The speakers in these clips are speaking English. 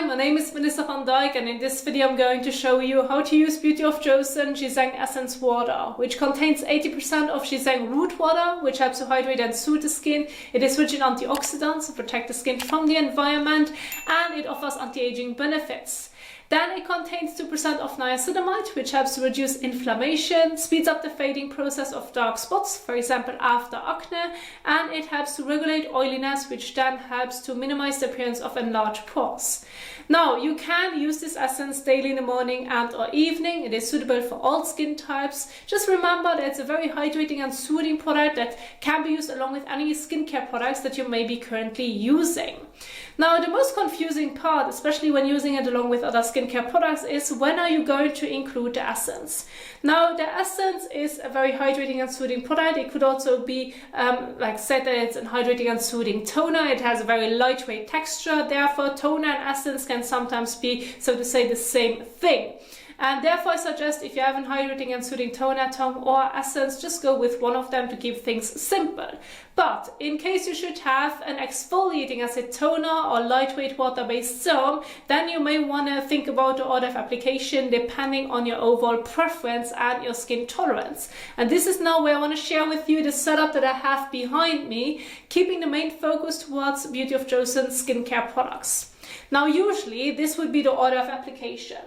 Hi, my name is Melissa van Dijk, and in this video I'm going to show you how to use Beauty of Joseon Ginseng Essence Water, which contains 80% of ginseng root water, which helps to hydrate and soothe the skin. It is rich in antioxidants to protect the skin from the environment, and it offers anti-aging benefits. Then it contains 2% of niacinamide, which helps to reduce inflammation, speeds up the fading process of dark spots, for example after acne, and it helps to regulate oiliness, which then helps to minimize the appearance of enlarged pores. Now, you can use this essence daily in the morning and or evening. It is suitable for all skin types. Just remember that it's a very hydrating and soothing product that can be used along with any skincare products that you may be currently using. Now, the most confusing part, especially when using it along with other skincare products, is when are you going to include the essence? Now, the essence is a very hydrating and soothing product. It could also be like said that it's a hydrating and soothing toner. It has a very lightweight texture. Therefore, toner and essence can sometimes be, so to say, the same thing. And therefore, I suggest if you have a hydrating and soothing toner or essence, just go with one of them to keep things simple. But in case you should have an exfoliating acid toner or lightweight water-based serum, then you may want to think about the order of application depending on your overall preference and your skin tolerance. And this is now where I want to share with you the setup that I have behind me, keeping the main focus towards Beauty of Joseon skincare products. Now, usually this would be the order of application.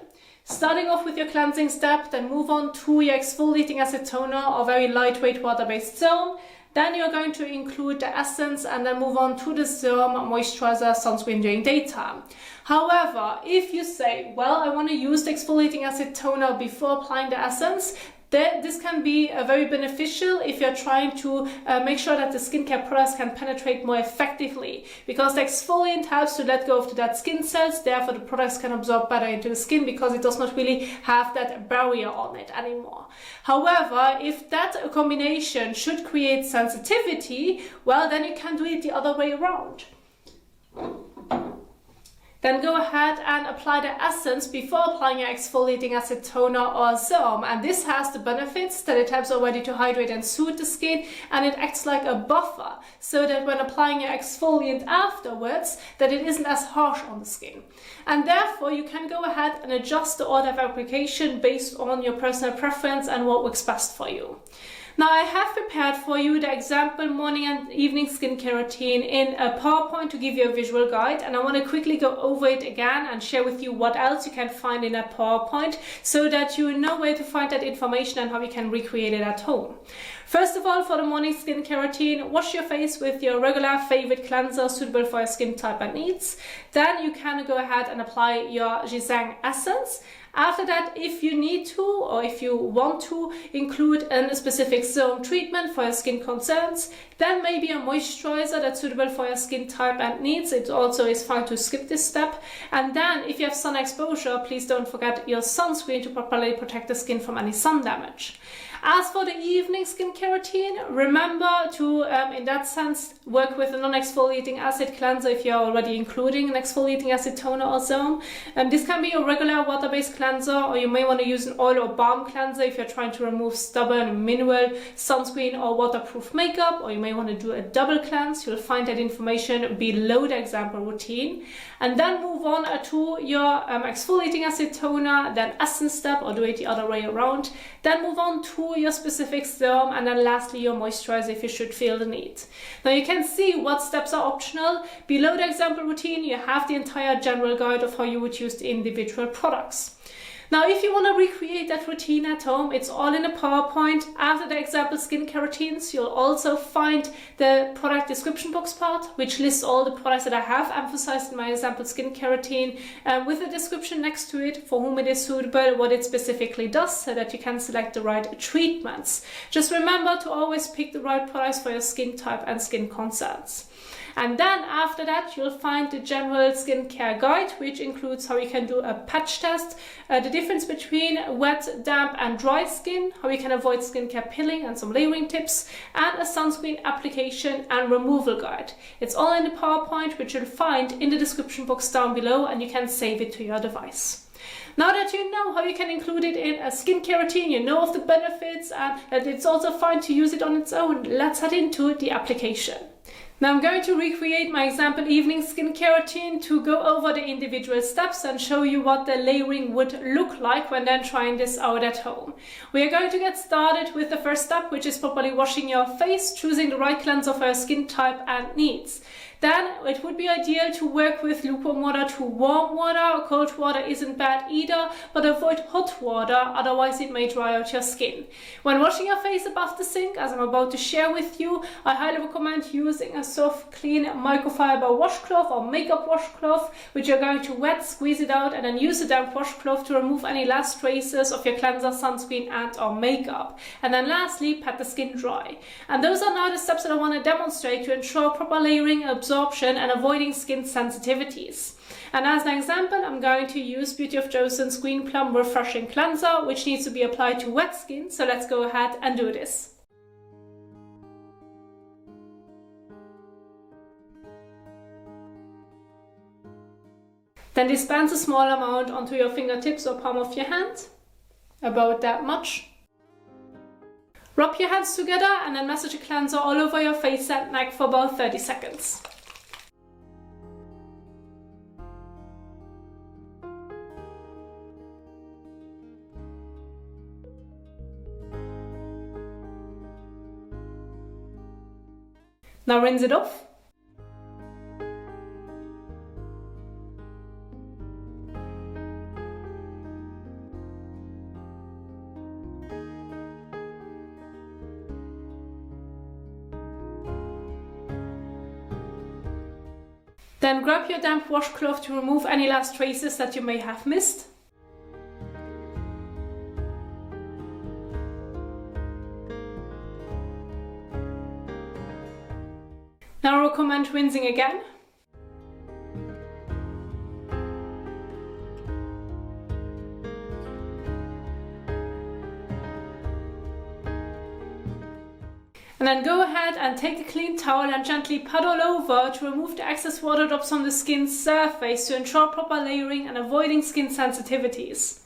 Starting off with your cleansing step, then move on to your exfoliating acid toner or very lightweight water-based serum. Then you're going to include the essence and then move on to the serum, moisturizer, sunscreen during daytime. However, if you say, well, I want to use the exfoliating acid toner before applying the essence, this can be very beneficial if you're trying to make sure that the skincare products can penetrate more effectively, because the exfoliant helps to let go of the dead skin cells. Therefore, the products can absorb better into the skin because it does not really have that barrier on it anymore. However, if that combination should create sensitivity, well, then you can do it the other way around. Then go ahead and apply the essence before applying your exfoliating acid toner or serum. And this has the benefits that it helps already to hydrate and soothe the skin, and it acts like a buffer so that when applying your exfoliant afterwards, that it isn't as harsh on the skin. And therefore, you can go ahead and adjust the order of application based on your personal preference and what works best for you. Now, I have prepared for you the example morning and evening skincare routine in a PowerPoint to give you a visual guide, and I want to quickly go over it again and share with you what else you can find in that PowerPoint so that you know where to find that information and how you can recreate it at home. First of all, for the morning skincare routine, wash your face with your regular favorite cleanser suitable for your skin type and needs. Then you can go ahead and apply your ginseng essence. After that, if you need to or if you want to include a specific serum treatment for your skin concerns, then maybe a moisturizer that's suitable for your skin type and needs. It also is fine to skip this step. And then if you have sun exposure, please don't forget your sunscreen to properly protect the skin from any sun damage. As for the evening skincare routine, remember to, in that sense, work with a non-exfoliating acid cleanser if you're already including an exfoliating acid toner or serum. This can be a regular water-based cleanser, or you may want to use an oil or balm cleanser if you're trying to remove stubborn mineral sunscreen or waterproof makeup, or you may want to do a double cleanse. You'll find that information below the example routine. And then move on to your exfoliating acid toner, then essence step, or do it the other way around. Then move on to your specific serum, and then lastly your moisturizer if you should feel the need. Now you can see what steps are optional. Below the example routine, you have the entire general guide of how you would use the individual products. Now, if you want to recreate that routine at home, it's all in a PowerPoint. After the example skincare routines, you'll also find the product description box part, which lists all the products that I have emphasized in my example skincare routine, with a description next to it for whom it is suitable, what it specifically does, so that you can select the right treatments. Just remember to always pick the right products for your skin type and skin concerns. And then after that, you'll find the general skincare guide, which includes how you can do a patch test, the difference between wet, damp and dry skin, how you can avoid skincare pilling and some layering tips, and a sunscreen application and removal guide. It's all in the PowerPoint, which you'll find in the description box down below, and you can save it to your device. Now that you know how you can include it in a skincare routine, you know of the benefits and that it's also fine to use it on its own, let's head into the application. Now I'm going to recreate my example evening skincare routine to go over the individual steps and show you what the layering would look like when then trying this out at home. We are going to get started with the first step, which is properly washing your face, choosing the right cleanser for your skin type and needs. Then it would be ideal to work with lukewarm water to warm water. Cold water isn't bad either, but avoid hot water, otherwise it may dry out your skin. When washing your face above the sink, as I'm about to share with you, I highly recommend using a soft, clean microfiber washcloth or makeup washcloth, which you're going to wet, squeeze it out, and then use a damp washcloth to remove any last traces of your cleanser, sunscreen, and or makeup. And then lastly, pat the skin dry. And those are now the steps that I want to demonstrate to ensure proper layering, absorption, and avoiding skin sensitivities. And as an example, I'm going to use Beauty of Joseon's Green Plum Refreshing Cleanser, which needs to be applied to wet skin, so let's go ahead and do this. Then dispense a small amount onto your fingertips or palm of your hand, about that much. Rub your hands together and then massage a cleanser all over your face and neck for about 30 seconds. Now rinse it off. Then grab your damp washcloth to remove any last traces that you may have missed. Now I recommend rinsing again. And then go ahead and take a clean towel and gently pat all over to remove the excess water drops from the skin's surface to ensure proper layering and avoiding skin sensitivities.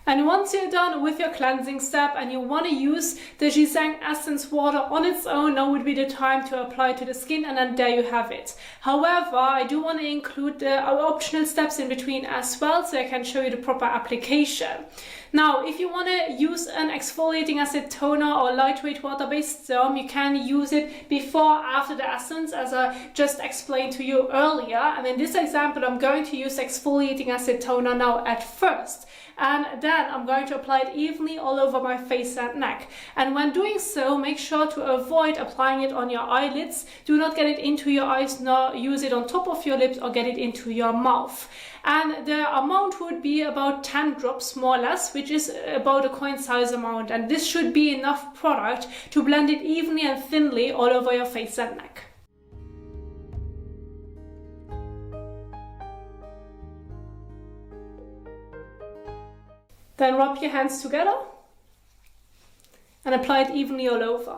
And once you're done with your cleansing step and you want to use the Ginseng essence water on its own, now would be the time to apply to the skin, and then there you have it. However, I do want to include the optional steps in between as well, so I can show you the proper application. Now, if you want to use an exfoliating acid toner or lightweight water-based serum, you can use it before or after the essence, as I just explained to you earlier. And in this example, I'm going to use exfoliating acid toner now at first. And then I'm going to apply it evenly all over my face and neck. And when doing so, make sure to avoid applying it on your eyelids. Do not get it into your eyes, nor use it on top of your lips or get it into your mouth. And the amount would be about 10 drops more or less, which is about a coin size amount. And this should be enough product to blend it evenly and thinly all over your face and neck. Then rub your hands together and apply it evenly all over.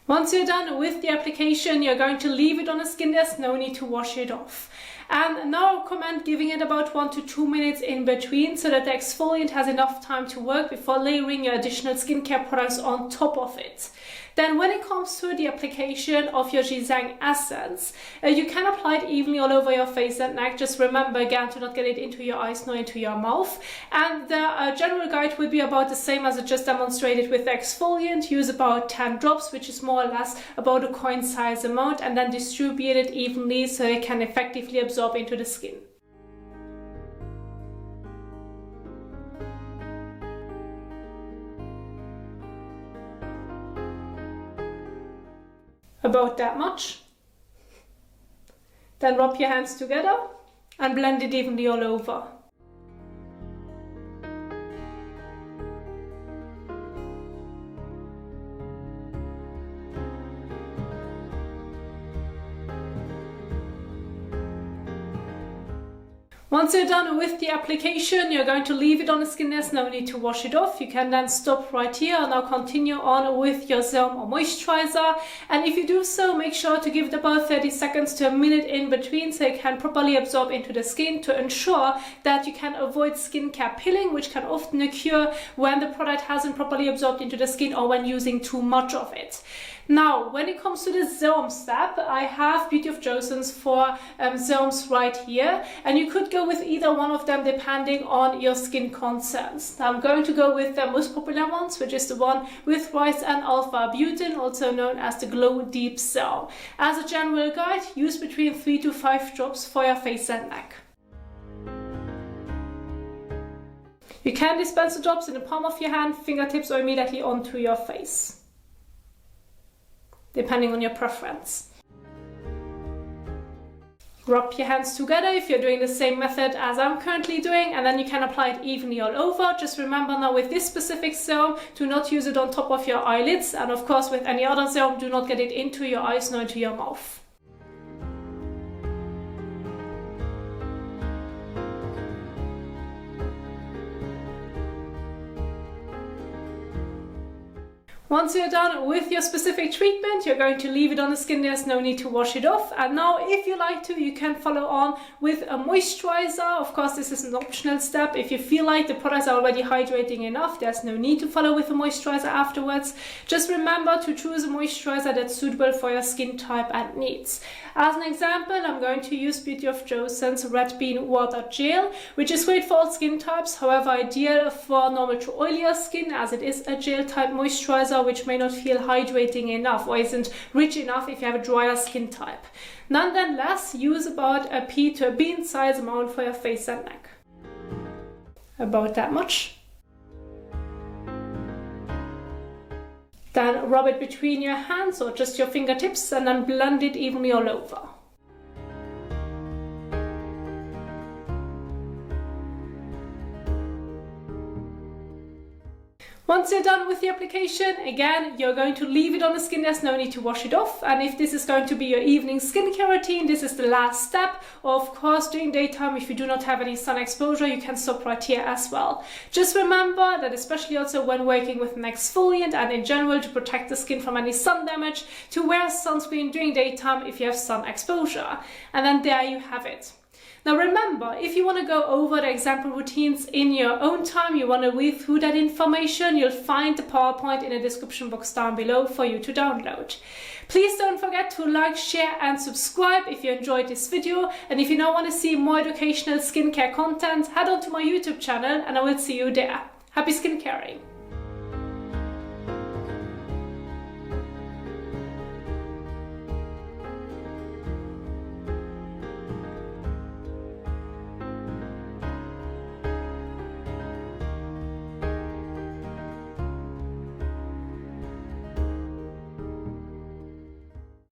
Once you're done with the application, you're going to leave it on the skin. There's no need to wash it off. And now I recommend giving it about 1 to 2 minutes in between so that the exfoliant has enough time to work before layering your additional skincare products on top of it. Then when it comes to the application of your Ginseng essence, you can apply it evenly all over your face and neck. Just remember again to not get it into your eyes nor into your mouth. And the general guide would be about the same as I just demonstrated with the exfoliant. Use about 10 drops, which is more or less about a coin size amount, and then distribute it evenly so it can effectively absorb into the skin. About that much. Then rub your hands together and blend it evenly all over. Once you're done with the application, you're going to leave it on the skin. There's no need to wash it off. You can then stop right here and now continue on with your serum or moisturizer. And if you do so, make sure to give it about 30 seconds to a minute in between so it can properly absorb into the skin, to ensure that you can avoid skincare pilling, which can often occur when the product hasn't properly absorbed into the skin or when using too much of it. Now, when it comes to the serum step, I have Beauty of Joseon's 4 serums right here, and you could go with either one of them depending on your skin concerns. Now, I'm going to go with the most popular ones, which is the one with rice and alpha butane, also known as the Glow Deep Serum. As a general guide, use between 3 to 5 drops for your face and neck. You can dispense the drops in the palm of your hand, fingertips, or immediately onto your face, depending on your preference. Rub your hands together if you're doing the same method as I'm currently doing, and then you can apply it evenly all over. Just remember now, with this specific serum, do not use it on top of your eyelids, and of course with any other serum, do not get it into your eyes nor into your mouth. Once you're done with your specific treatment, you're going to leave it on the skin. There's no need to wash it off. And now, if you like to, you can follow on with a moisturizer. Of course, this is an optional step. If you feel like the products are already hydrating enough, there's no need to follow with a moisturizer afterwards. Just remember to choose a moisturizer that's suitable for your skin type and needs. As an example, I'm going to use Beauty of Joseon's Red Bean Water Gel, which is great for all skin types, however ideal for normal to oilier skin, as it is a gel type moisturizer which may not feel hydrating enough or isn't rich enough if you have a drier skin type. Nonetheless, use about a pea to a bean size amount for your face and neck. About that much. Then rub it between your hands or just your fingertips and then blend it evenly all over. Once you're done with the application, again, you're going to leave it on the skin. There's no need to wash it off. And if this is going to be your evening skincare routine, this is the last step. Or of course, during daytime, if you do not have any sun exposure, you can stop right here as well. Just remember that, especially also when working with an exfoliant and in general to protect the skin from any sun damage, to wear sunscreen during daytime if you have sun exposure. And then there you have it. Now remember, if you want to go over the example routines in your own time, you want to read through that information, you'll find the PowerPoint in the description box down below for you to download. Please don't forget to like, share and subscribe if you enjoyed this video. And if you now want to see more educational skincare content, head on to my YouTube channel and I will see you there. Happy skincaring!